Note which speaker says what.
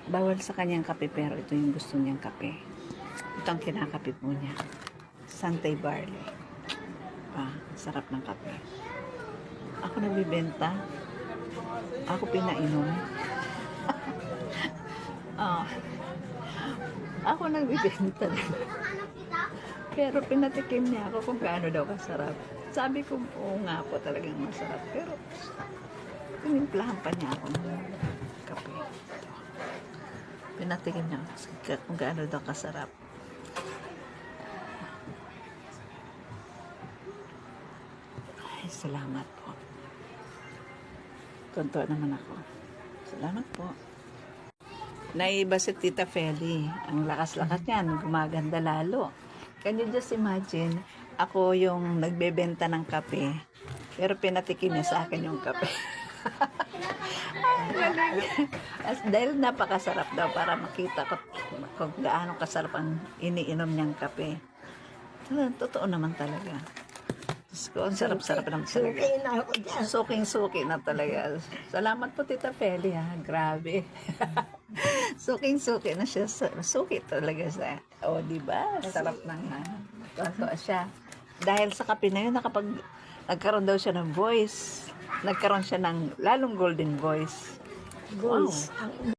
Speaker 1: Bawal sa kanyang kape pero ito yung gusto niyang kape. Ito ang kinakape po niya. Santay Barley. Sarap ng kape. Ako nagbibenta. Ako pinainom. Ako nagbibenta. Pero pinatikim niya ako kung gaano daw kasarap. Sabi ko, oo nga po talagang masarap. Pero pinimplahan pa niya ako ng kape. Pinatikim niya kung gaano daw kasarap. Ay, salamat po. Tuntua naman ako. Salamat po. Naiba si Tita Feli. Ang lakas-lakas niyan. Gumaganda lalo. Can you just imagine, ako yung nagbebenta ng kape, pero pinatikim niya sa akin yung kape. Dahil napakasarap daw para makita ko kung gaano kasarap ang iniinom niyang kape. Totoo naman talaga. Ang sarap-sarap naman talaga.
Speaker 2: Suki na ako dyan.
Speaker 1: Suking-suki na talaga. Salamat po, Tita Feli, ha. Grabe. Suking-suki na siya. Suki talaga siya. O, diba? Sarap ng totoo siya. Dahil sa kape na yun, nagkaroon daw siya ng voice. Nagkaroon siya ng lalong golden voice.
Speaker 2: Voice.
Speaker 1: Wow.
Speaker 2: Ang